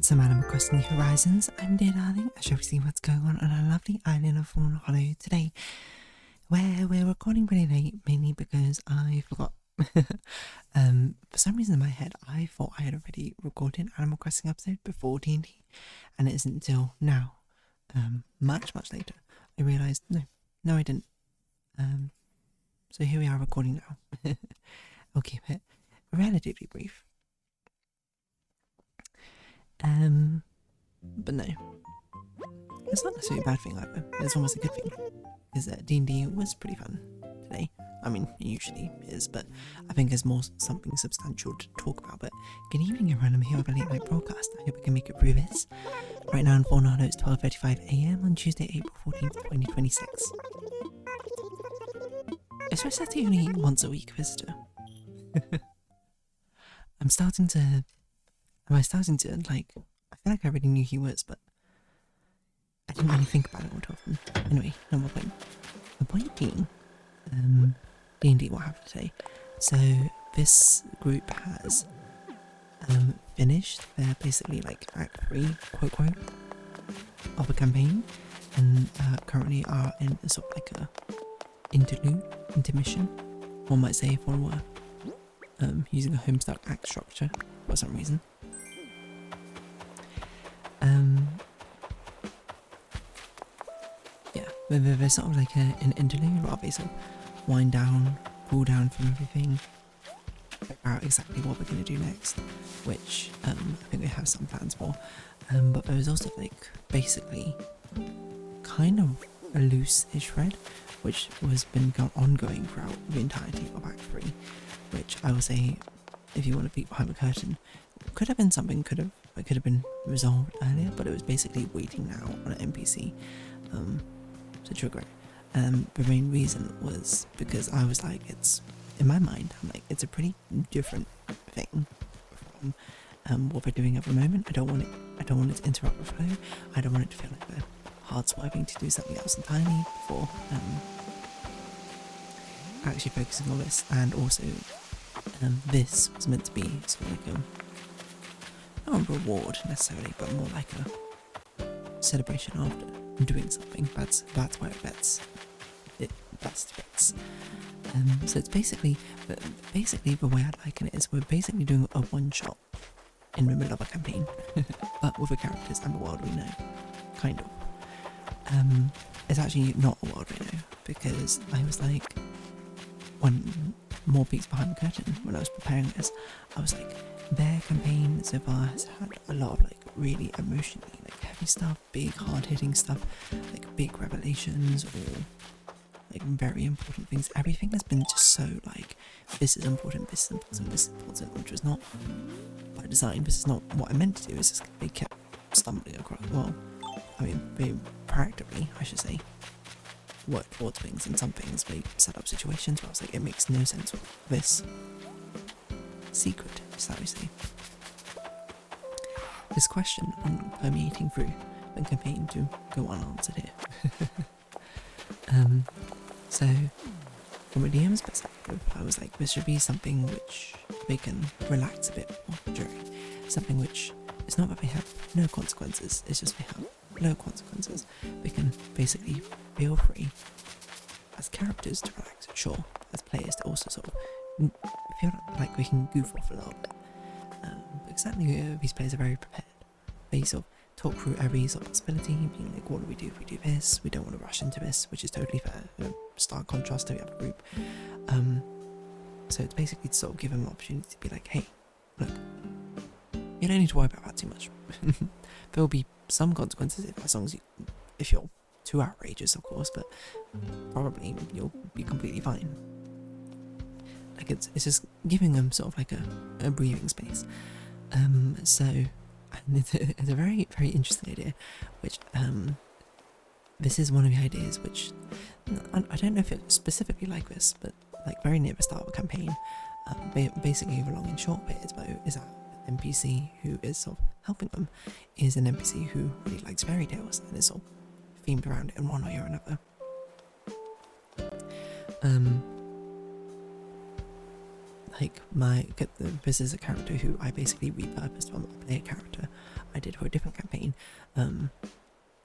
some Animal Crossing New Horizons. I'm dear darling. I shall see what's going on our lovely island of Fawnhallow today, where we're recording pretty late, mainly because I forgot. For some reason in my head, I thought I had already recorded an Animal Crossing episode before D&D, and it isn't until now, much later, I realised no, I didn't. So here we are recording now. I'll keep it relatively brief. But no, it's not necessarily a bad thing either. It's almost a good thing, because D&D was pretty fun today. I mean, it usually is, but I think there's more something substantial to talk about. But good evening everyone, I'm here with a late night broadcast. I hope I can make it through this. Right now in Fawnhallow it's 12:35 AM on Tuesday, April 14th, 2026. It's supposed to be only once a week visitor. Am I starting to, I feel like I already knew he was, but I didn't really think about it all too often. Anyway, no more point. The point being, D&D, what happened today? So, this group has, finished their basically like Act 3, quote, of a campaign, and currently are in a sort of like a intermission, one might say, if one were using a Homestuck act structure for some reason. Yeah, they're sort of like an interlude, where they sort of wind down, cool down from everything, figure out exactly what we're going to do next, which I think we have some plans for. But there was also like basically kind of a loose-ish thread, which was been ongoing throughout the entirety of Act 3, which I will say, if you want to peek behind the curtain, could have been something could have been resolved earlier, but it was basically waiting now on an NPC to trigger it. The main reason was because I was like, it's in my mind, I'm like, it's a pretty different thing from what we're doing at the moment. I don't want it to interrupt the flow. I don't want it to feel like we're hard swiping to do something else entirely before actually focusing on this. And also this was meant to be sort of like not a reward necessarily, but more like a celebration after doing something. That's where it best fits. So it's basically the way I'd liken it is we're basically doing a one-shot in the middle of a campaign, but with the characters and the world we know, kind of. It's actually not a world we know, because I was like, one more peeks behind the curtain when I was preparing this, I was like, their campaign so far has had a lot of like really emotionally like heavy stuff, big hard-hitting stuff, like big revelations or like very important things. Everything has been just so like, this is important, this is important, this is important, which was not by design. This is not what I meant to do. It's just they kept stumbling across. Well, I mean, they proactively, I should say, work towards things, and some things they set up situations where I was like, it makes no sense with this secret, shall we say. This question permeating through the campaign to go unanswered here. So from a DM's perspective, I was like, this should be something which they can relax a bit more during. Something which, it's not that they have no consequences, it's just they have no consequences. They can basically feel free as characters to relax, sure, as players to also sort of feel like we can goof off a little bit. But certainly these players are very prepared. They sort of talk through every sort of possibility, being like, what do we do if we do this? We don't want to rush into this, which is totally fair. Stark contrast to the other group. So it's basically to sort of give them an opportunity to be like, hey, look, you don't need to worry about that too much. There will be some consequences if you're too outrageous, of course, but probably you'll be completely fine. Like it's just giving them sort of like a breathing space. So and it's a very, very interesting idea, which this is one of the ideas which I don't know if it's specifically like this, but like very near the start of a campaign, basically the long and short bit is that NPC who is sort of helping them is an NPC who really likes fairy tales and is sort of themed around it in one way or another. Like this is a character who I basically repurposed from a player character. I did for a different campaign. And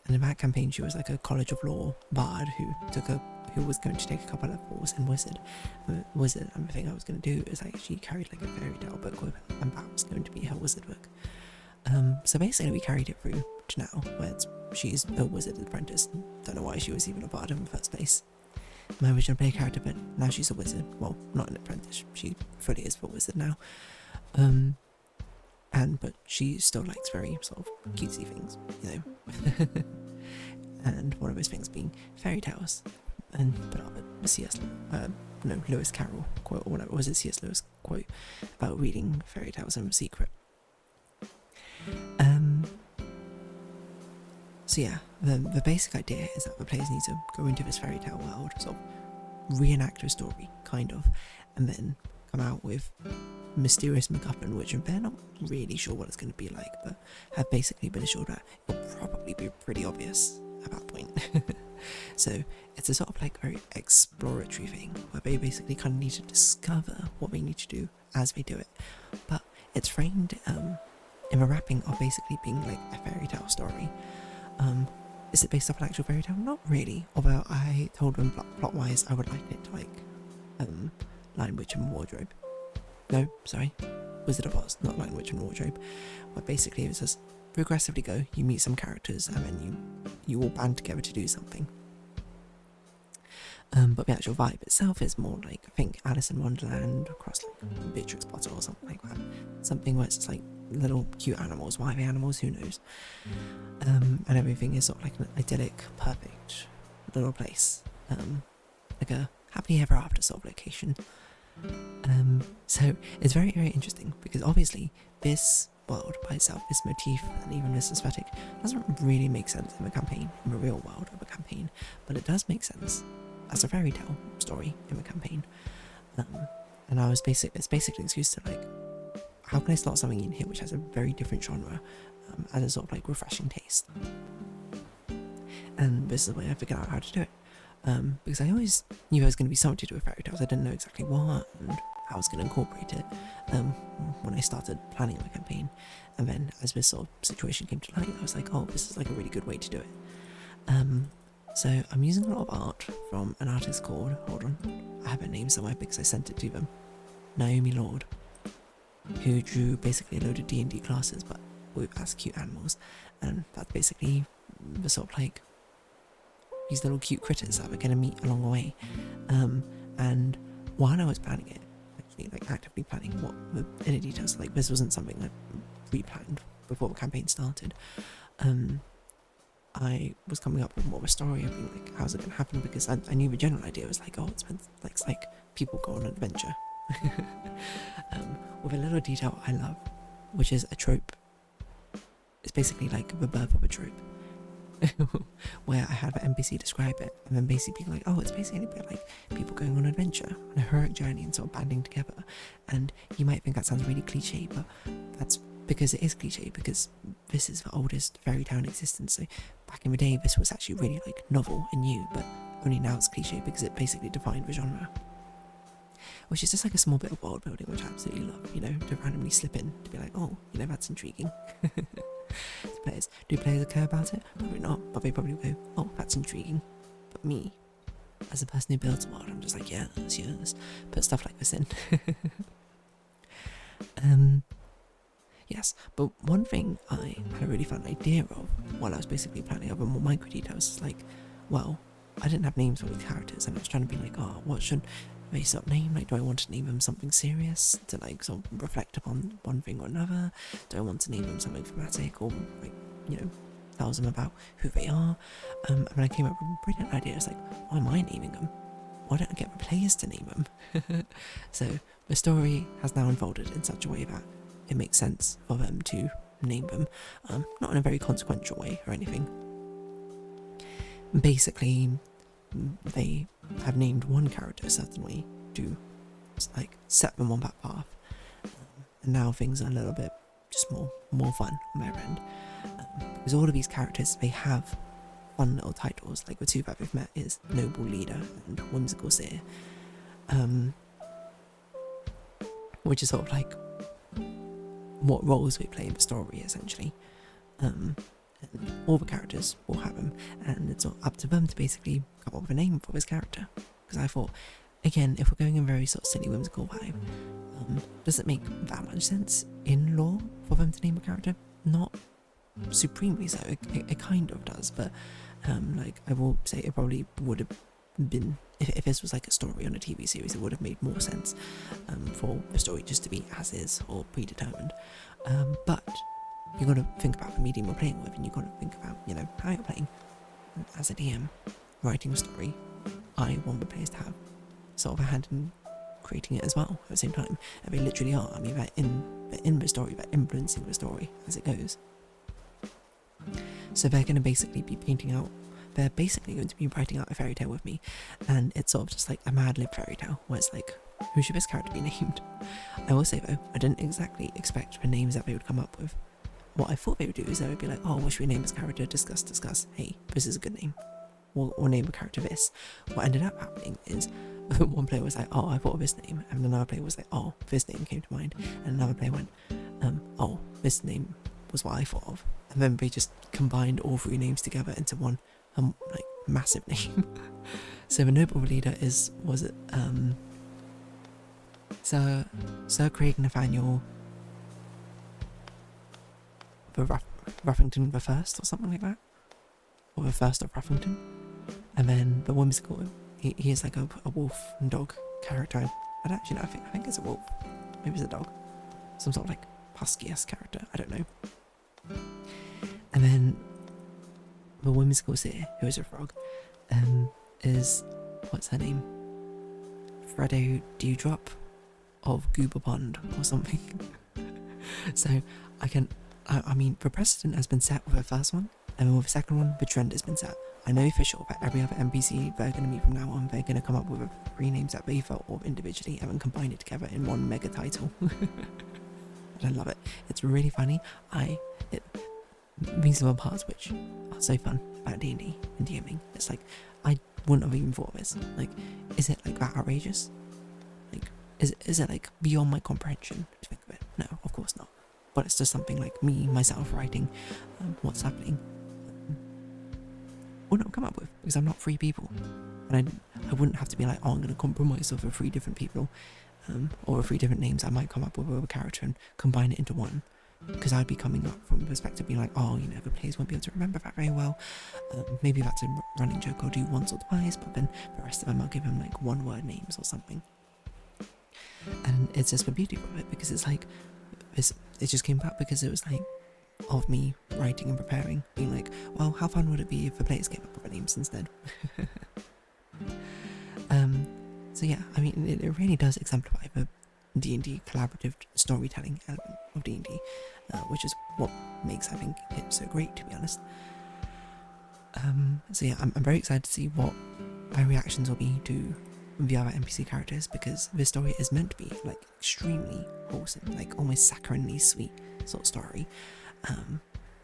in that campaign, she was like a College of Law bard who was going to take a couple of levels in Wizard. And the thing I was going to do is she carried like a fairy tale book with her, and that was going to be her Wizard book. So basically, we carried it through to now, where she's a Wizard apprentice. Don't know why she was even a bard in the first place. My original play character, but now she's a wizard. Well, not an apprentice. She fully is a wizard now. But she still likes very sort of cutesy things, you know. And one of those things being fairy tales. And put up a Lewis Carroll quote, or whatever, was it C.S. Lewis quote about reading fairy tales in secret. So yeah, the basic idea is that the players need to go into this fairy tale world, sort of reenact a story, kind of, and then come out with mysterious MacGuffin, which they're not really sure what it's going to be like, but have basically been assured that it'll probably be pretty obvious at that point. So it's a sort of like very exploratory thing, where they basically kind of need to discover what they need to do as they do it, but it's framed in the wrapping of basically being like a fairy tale story. Is it based off an actual fairy tale? Not really, although I told them plot-wise I would like it to like Lion, Witch and Wardrobe. No, sorry, Wizard of Oz, not Lion, Witch and Wardrobe. Where basically it says progressively go, you meet some characters and then you all band together to do something. But the actual vibe itself is more like, I think, Alice in Wonderland across like Beatrix Potter or something like that. Something where it's just like little cute animals. Why are they animals? Who knows? And everything is sort of like an idyllic, perfect little place. Like a happily ever after sort of location. So it's very, very interesting because obviously this world by itself, this motif and even this aesthetic doesn't really make sense in the campaign, in the real world of a campaign, but it does make sense as a fairy tale story in the campaign. And it's basically an excuse to like, how can I slot something in here which has a very different genre as a sort of like refreshing taste? And this is the way I figured out how to do it. Because I always knew there was going to be something to do with fairy tales. I didn't know exactly what and how I was going to incorporate it when I started planning my campaign. And then as this sort of situation came to light, I was like, oh, this is like a really good way to do it. So I'm using a lot of art from an artist called, hold on, I have her name somewhere because I sent it to them, Naomi Lord, who drew basically a load of D&D classes but with as cute animals. And that's basically the sort of like these little cute critters that we're going to meet along the way. And while I was planning it, actually like actively planning what the inner details, like this wasn't something I pre-planned before the campaign started, I was coming up with more of a story of being like, how's it going to happen, because I knew the general idea was like, oh, it's like people go on an adventure. With a little detail I love, which is a trope. It's basically like the birth of a trope. Where I had the NPC describe it, and then basically like, oh, it's basically a bit like people going on an adventure, on a heroic journey and sort of banding together. And you might think that sounds really cliche, but that's because it is cliche, because this is the oldest fairy tale in existence. So back in the day, this was actually really like novel and new, but only now it's cliche because it basically defined the genre. Which is just like a small bit of world building, which I absolutely love, you know, to randomly slip in, to be like, oh, you know, that's intriguing. Do players care about it? Probably not, but they probably go, oh, that's intriguing. But me, as a person who builds a world, I'm just like, yes, put stuff like this in. Yes, but one thing I had a really fun idea of while I was basically planning over more micro details is like, well, I didn't have names for these characters, and I was trying to be like, oh, what should they sort of name? Like, do I want to name them something serious to like sort of reflect upon one thing or another? Do I want to name them something dramatic, or like, you know, tells them about who they are? And then I came up with a brilliant idea. It's like, why am I naming them? Why don't I get the players to name them? So the story has now unfolded in such a way that it makes sense for them to name them, not in a very consequential way or anything. Basically, they have named one character a certain way to like set them on that path, and now things are a little bit just more fun on their end, because all of these characters, they have fun little titles. Like the two that we've met is Noble Leader and Whimsical Seer, which is sort of like what roles we play in the story essentially. and all the characters will have him, and it's up to them to basically come up with a name for this character. Because I thought, again, if we're going in a very sort of silly, whimsical vibe, does it make that much sense in lore for them to name a character? Not supremely so. It kind of does, but like I will say, it probably would have been, if this was like a story on a TV series, it would have made more sense for the story just to be as is or predetermined. But you've got to think about the medium you're playing with, and you've got to think about, you know, how you're playing. And as a DM writing a story, I want the players to have sort of a hand in creating it as well at the same time. And they literally are. I mean, they're in the story, they're influencing the story as it goes. So they're going to basically be they're basically going to be writing out a fairy tale with me, and it's sort of just like a Mad Lib fairy tale where it's like, who should this character be named? I will say though, I didn't exactly expect the names that they would come up with. What I thought they would do is they would be like, oh, what should we name this character? Discuss. Hey, this is a good name. We'll name a character this. What ended up happening is one player was like, oh, I thought of this name, and another player was like, oh, this name came to mind, and another player went, oh, this name was what I thought of, and then they just combined all three names together into one like massive name. So the noble leader was Sir Craig Nathaniel the Ruffington the First, or something like that, or the First of Ruffington. And then the whimsical, he is like a wolf and dog character. I don't actually know, I think it's a wolf, maybe it's a dog, some sort of like husky-esque character, I don't know. And then the whimsical seer, who is a frog, is, what's her name? Fredo Dewdrop of Goober Pond or something. So I mean, the precedent has been set with the first one, and then with the second one, the trend has been set. I know for sure that every other NPC they're going to meet from now on, they're going to come up with three names that they thought of individually and then combine it together in one mega title. I love it. It's really funny. These are the parts which are so fun about D&D and DMing. It's like, I wouldn't have even thought of this. Like, is it like that outrageous? Like, is it like beyond my comprehension to think of it? No, of course not. But it's just something like me, myself, writing what's happening. Wouldn't have come up with, because I'm not three people. And I wouldn't have to be like, oh, I'm going to compromise over three different people, or three different names. I might come up with a character and combine it into one. Because I'd be coming up from a perspective being like, oh, you know, the players won't be able to remember that very well. Maybe that's a running joke I'll do once or twice, but then the rest of them I'll give them like one word names or something. And it's just the beauty of it, because it's like, it just came back because it was like, of me writing and preparing, being like, well, how fun would it be if the players came up with their names instead? So yeah, I mean, it really does exemplify the D&D collaborative storytelling element of D&D, which is what makes, I think, it so great, to be honest. So yeah, I'm very excited to see what my reactions will be to the other NPC characters, because this story is meant to be like extremely wholesome, like almost saccharinely sweet sort of story.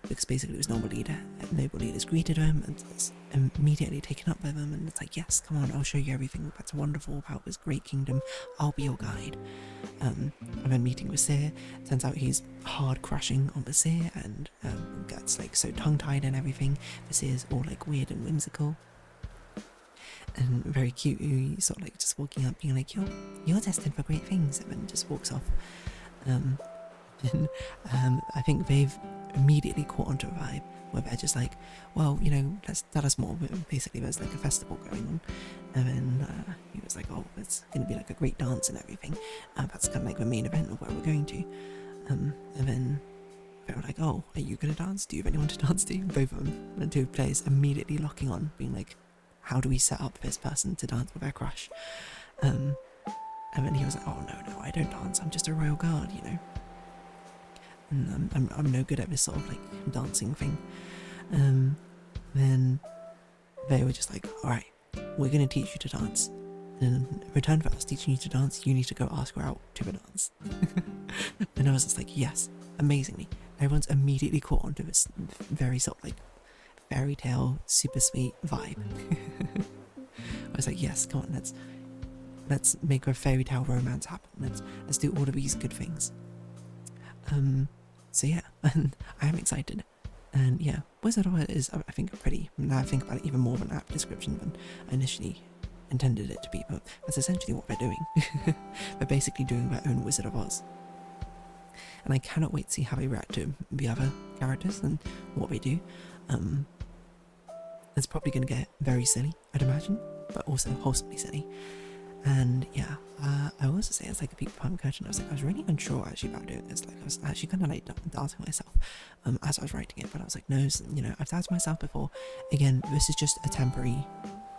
Because basically it was noble leaders greeted him and it's immediately taken up by them, and it's like, yes, come on, I'll show you everything that's wonderful about this great kingdom, I'll be your guide. And then meeting with Seer, turns out he's hard crushing on the Seer, and gets like so tongue-tied and everything. The Seer's all like weird and whimsical and very cute. He's sort of like just walking up being like, you're destined for great things, and then just walks off. And I think they've immediately caught onto a vibe where they're just like, well, you know, let's tell us more. Basically there's like a festival going on, and then he was like, oh, it's going to be like a great dance and everything, that's kind of like the main event of where we're going to. And then they were like, oh, are you going to dance? Do you have anyone to dance to? Both of them, the two players immediately locking on, being like, how do we set up this person to dance with their crush? And then he was like, oh no, I don't dance, I'm just a royal guard, you know. And I'm no good at this sort of like dancing thing. Then they were just like, alright, we're going to teach you to dance, and in return for us teaching you to dance, you need to go ask her out to the dance. And I was just like, yes, amazingly. Everyone's immediately caught onto this very sort of like fairy tale, super sweet vibe. I was like, yes, come on, let's make a fairy tale romance happen. Let's do all of these good things. So yeah, and I am excited. And yeah, Wizard of Oz is, I think, pretty, now I think about it, even more of an apt description than I initially intended it to be, but that's essentially what they're doing. They're basically doing their own Wizard of Oz. And I cannot wait to see how they react to the other characters and what they do. It's probably going to get very silly, I'd imagine, but also wholesomely silly. And yeah, I will also say, it's like a peek behind the curtain. I was really unsure actually about doing this. Like, I was actually kind of like doubting myself as I was writing it, but I was like, no, you know, I've doubted myself before. Again, this is just a temporary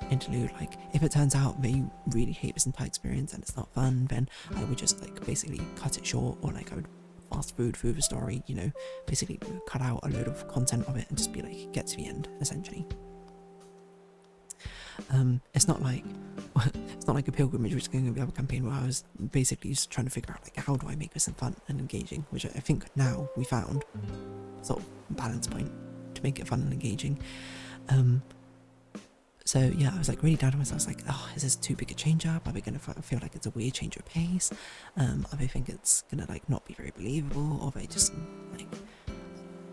interlude. Like, if it turns out they really hate this entire experience and it's not fun, then I would just like basically cut it short, or like I would fast forward through the story, you know, basically cut out a load of content of it and just be like, get to the end, essentially. It's not like a pilgrimage, which is going to be the other campaign where I was basically just trying to figure out like, how do I make this fun and engaging, which I think now we found sort of balance point to make it fun and engaging. So yeah, I was like really down to myself. I was like, oh, is this too big a change up? Are we going to feel like it's a weird change of pace? Are they think it's going to like not be very believable? Or they just like,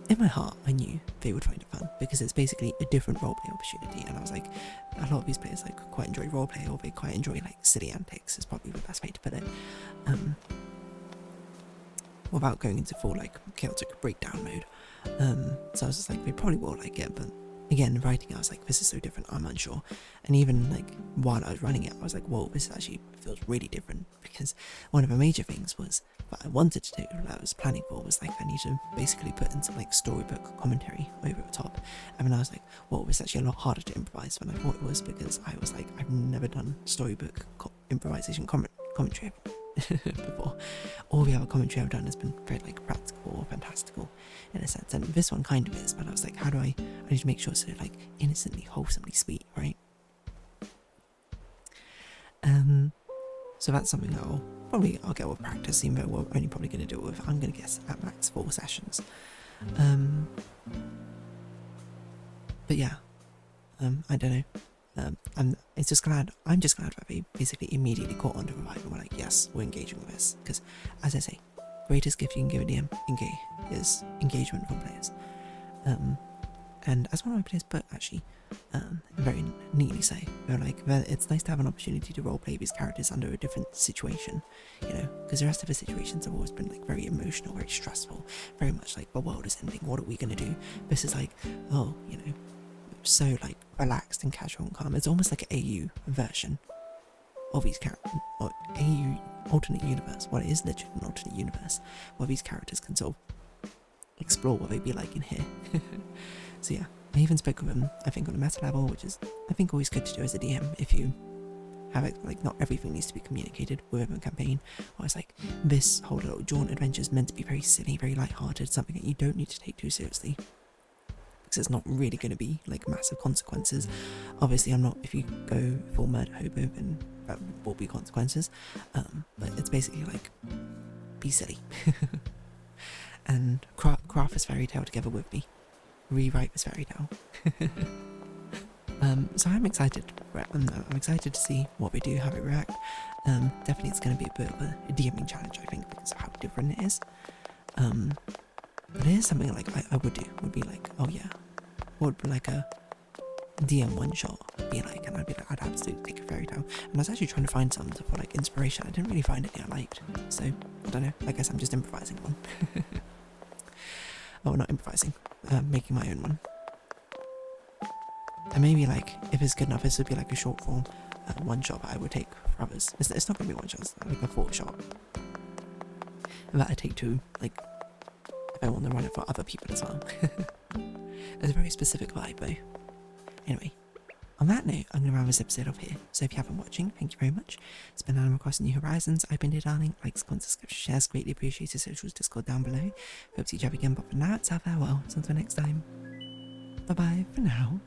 in my heart, I knew they would find it fun because it's basically a different roleplay opportunity. And I was like, a lot of these players like quite enjoy roleplay, or they quite enjoy like silly antics, is probably the best way to put it. Without going into full like chaotic breakdown mode. So I was just like, they probably will like it, but again, writing it, I was like, this is so different, I'm unsure. And even like while I was running it, I was like, whoa, this actually feels really different, because one of the major things was that I wanted to do, that I was planning for, was like, I need to basically put in some like storybook commentary over the top. And then I was like, whoa, this is actually a lot harder to improvise than I thought it was, because I was like, I've never done storybook improvisation commentary before. All the other commentary I've done has been very like practical or fantastical in a sense, and this one kind of is, but I was like, how do I need to make sure it's so like innocently, wholesomely sweet, right? So that's something that I'll get with practice, even though we're only probably going to do it with, I'm going to guess, at max 4 sessions. But yeah, I don't know. I'm just glad that they basically immediately caught on to the vibe and were like, yes, we're engaging with this. Because, as I say, greatest gift you can give a DM is engagement from players. And as one of my players put, actually, very neatly say, they're like, it's nice to have an opportunity to roleplay these characters under a different situation, you know, because the rest of the situations have always been like very emotional, very stressful, very much like the world is ending, what are we going to do? This is like, oh, you know, so like relaxed and casual and calm. It's almost like an AU version of these characters, or AU alternate universe. Well, it is literally an alternate universe where these characters can sort of explore what they'd be like in here. So yeah, I even spoke with them, I think, on a meta level, which is, I think, always good to do as a DM if you have it, like, not everything needs to be communicated within a campaign. Or it's like, this whole little jaunt adventure is meant to be very silly, very light-hearted, something that you don't need to take too seriously, because it's not really going to be like massive consequences. Obviously, if you go full murder hobo, then that will be consequences, but it's basically like, be silly. And craft this fairy tale together with me, rewrite this fairy tale. So I'm excited. I'm excited to see what we do, how we react. Definitely it's going to be a bit of a DMing challenge, I think, because of how different it is. But it is something like I would be like, oh yeah, what would be like a DM one shot be like? And I'd be like, I'd absolutely take a fairy tale. And I was actually trying to find some for like inspiration. I didn't really find any I liked, so I don't know, I guess I'm just improvising one. Oh, not improvising, making my own one. And maybe like, if it's good enough, this would be like a short form one shot that I would take for others. It's not going to be one shot, it's like a 4 shot that I take to, like, if I want to run it for other people as well. It's a very specific vibe though. Anyway, on that note, I'm going to round this episode off here. So if you haven't watching, thank you very much. It's been Animal Crossing New Horizons. I've been dazzling. Likes, comments, subscriptions, shares, greatly appreciated. Socials, Discord down below. Hope to see you again, but for now, it's our farewell. So until next time, bye bye for now.